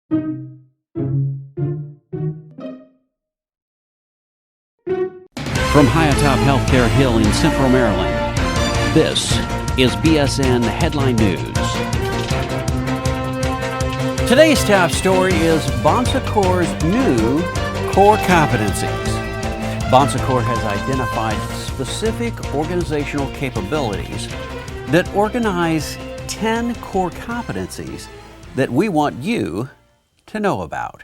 From high atop Healthcare Hill in Central Maryland, this is BSN Headline News. Today's top story is Bon Secours' new core competencies. Bon Secours has identified specific organizational capabilities that organize 10 core competencies that we want you to know about.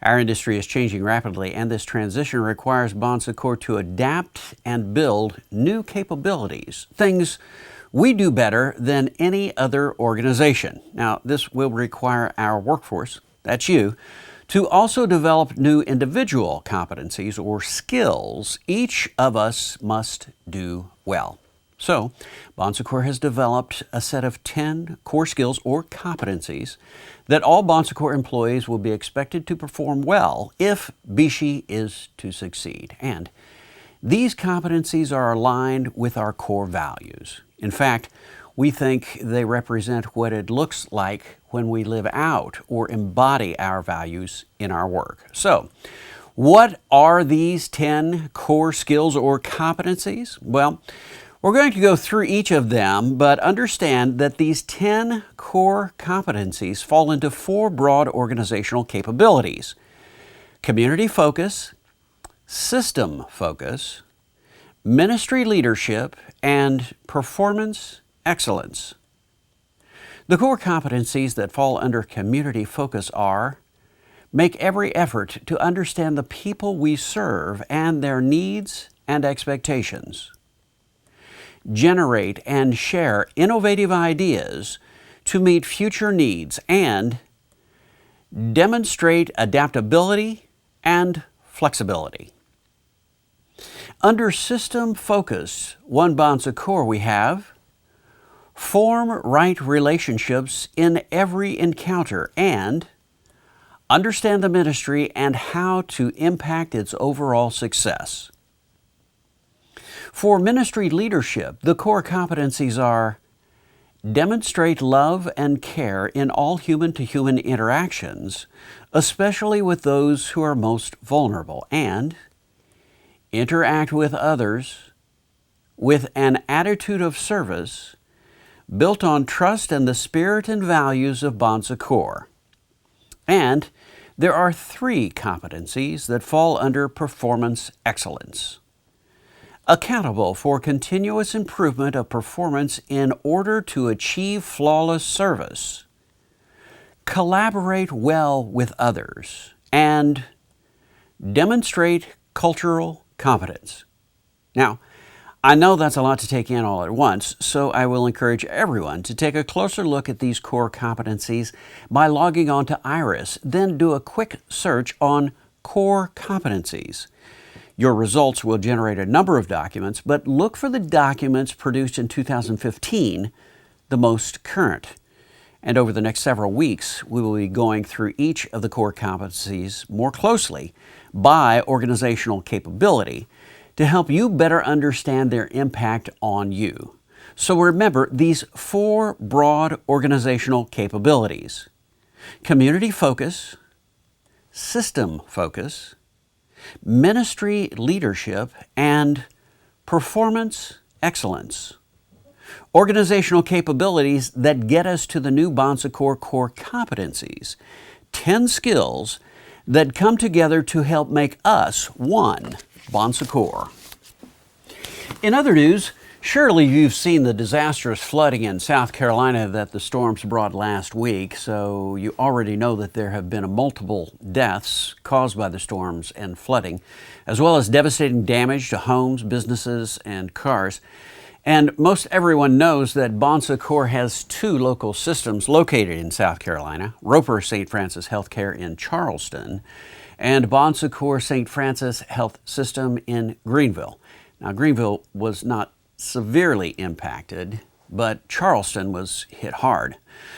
Our industry is changing rapidly, and this transition requires Bon Secours to adapt and build new capabilities, things we do better than any other organization. Now, this will require our workforce, that's you, to also develop new individual competencies or skills each of us must do well. So, Bon Secours has developed a set of 10 core skills or competencies that all Bon Secours employees will be expected to perform well if BSHSI is to succeed. And these competencies are aligned with our core values. In fact, we think they represent what it looks like when we live out or embody our values in our work. So, what are these 10 core skills or competencies? Well, we're going to go through each of them, but understand that these 10 core competencies fall into 4 broad organizational capabilities: community focus, system focus, ministry leadership, and performance excellence. The core competencies that fall under community focus are: make every effort to understand the people we serve and their needs and expectations. Generate and share innovative ideas to meet future needs, and demonstrate adaptability and flexibility. Under system focus, one Bon Secours, we have form right relationships in every encounter and understand the ministry and how to impact its overall success. For ministry leadership, the core competencies are: demonstrate love and care in all human-to-human interactions, especially with those who are most vulnerable, and interact with others with an attitude of service built on trust and the spirit and values of Bon Secours. And there are 3 competencies that fall under performance excellence: accountable for continuous improvement of performance in order to achieve flawless service, collaborate well with others, and demonstrate cultural competence. Now, I know that's a lot to take in all at once, so I will encourage everyone to take a closer look at these core competencies by logging on to IRIS, then do a quick search on core competencies. Your results will generate a number of documents, but look for the documents produced in 2015, the most current. And over the next several weeks, we will be going through each of the core competencies more closely by organizational capability to help you better understand their impact on you. So remember these 4 broad organizational capabilities: community focus, system focus, ministry leadership, and performance excellence. Organizational capabilities that get us to the new Bon Secours core competencies. 10 skills that come together to help make us one Bon Secours. In other news, surely you've seen the disastrous flooding in South Carolina that the storms brought last week, so you already know that there have been multiple deaths caused by the storms and flooding, as well as devastating damage to homes, businesses, and cars. And most everyone knows that Bon Secours has 2 local systems located in South Carolina: Roper St. Francis Healthcare in Charleston and Bon Secours St. Francis Health System in Greenville. Now, Greenville was not severely impacted, but Charleston was hit hard.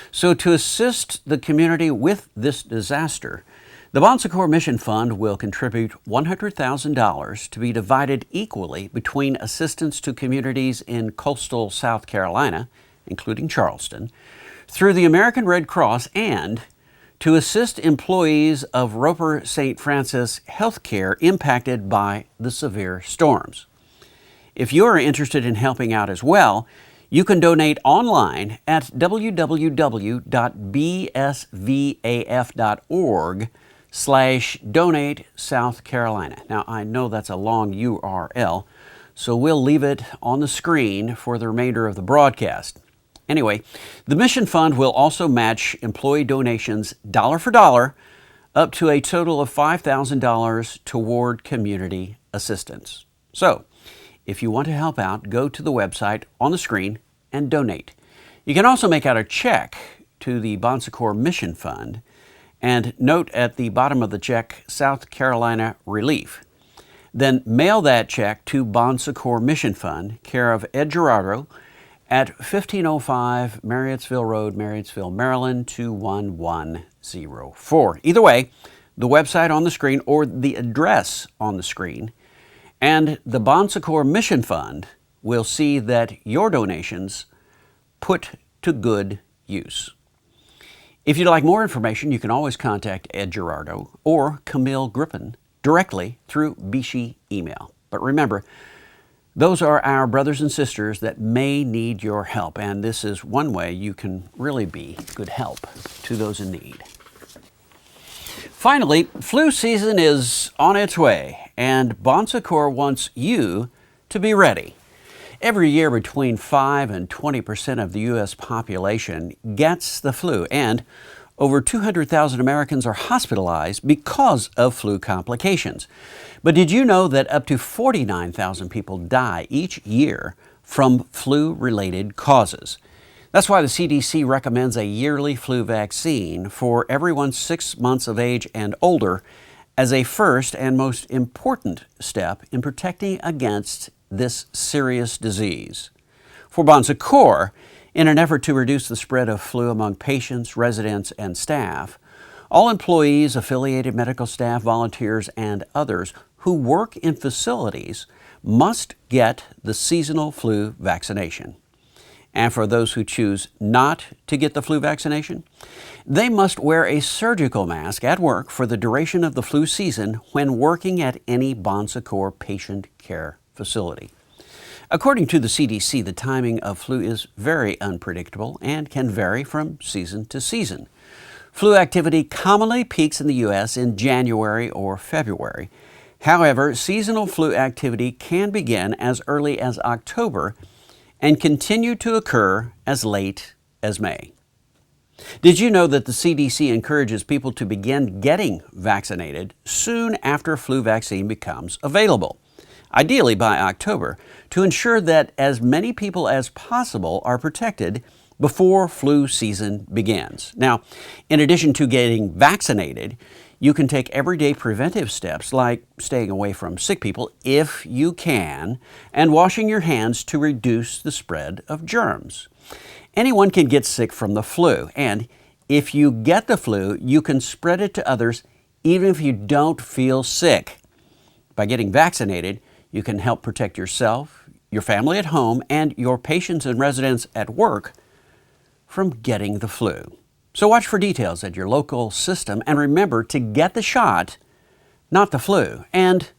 So to assist the community with this disaster, the Bon Secours Mission Fund will contribute $100,000 to be divided equally between assistance to communities in coastal South Carolina, including Charleston, through the American Red Cross, and to assist employees of Roper St. Francis Healthcare impacted by the severe storms. If you are interested in helping out as well, you can donate online at www.bsvaf.org/donate South Carolina. Now, I know that's a long URL, so we'll leave it on the screen for the remainder of the broadcast. Anyway, the Mission Fund will also match employee donations dollar for dollar up to a total of $5,000 toward community assistance. So, if you want to help out, go to the website on the screen and donate. You can also make out a check to the Bon Secours Mission Fund and note at the bottom of the check, South Carolina Relief. Then mail that check to Bon Secours Mission Fund, care of Ed Gerardo, at 1505 Marriottsville Road, Marriottsville, Maryland, 21104. Either way, the website on the screen or the address on the screen, and the Bon Secours Mission Fund will see that your donations put to good use. If you'd like more information, you can always contact Ed Gerardo or Camille Grippin directly through BSHSI email. But remember, those are our brothers and sisters that may need your help, and this is one way you can really be good help to those in need. Finally, flu season is on its way, and Bon Secours wants you to be ready. Every year, between 5 and 20% of the U.S. population gets the flu, and over 200,000 Americans are hospitalized because of flu complications. But did you know that up to 49,000 people die each year from flu-related causes? That's why the CDC recommends a yearly flu vaccine for everyone 6 months of age and older as a first and most important step in protecting against this serious disease. For Bon Secours, in an effort to reduce the spread of flu among patients, residents, and staff, all employees, affiliated medical staff, volunteers, and others who work in facilities must get the seasonal flu vaccination. And for those who choose not to get the flu vaccination, they must wear a surgical mask at work for the duration of the flu season when working at any Bon Secours patient care facility. According to the CDC, the timing of flu is very unpredictable and can vary from season to season. Flu activity commonly peaks in the U.S. in January or February. However, seasonal flu activity can begin as early as October and continue to occur as late as May. Did you know that the CDC encourages people to begin getting vaccinated soon after flu vaccine becomes available, ideally by October, to ensure that as many people as possible are protected before flu season begins? Now, in addition to getting vaccinated, you can take everyday preventive steps like staying away from sick people if you can and washing your hands to reduce the spread of germs. Anyone can get sick from the flu, and if you get the flu, you can spread it to others even if you don't feel sick. By getting vaccinated, you can help protect yourself, your family at home, and your patients and residents at work from getting the flu. So watch for details at your local system, and remember to get the shot, not the flu, and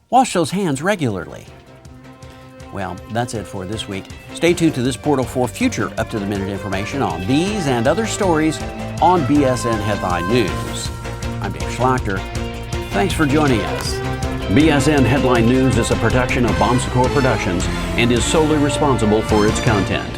wash those hands regularly. Well, that's it for this week. Stay tuned to this portal for future up-to-the-minute information on these and other stories on BSN Headline News. I'm Dave Schlachter. Thanks for joining us. BSN Headline News is a production of Bon Secours Productions and is solely responsible for its content.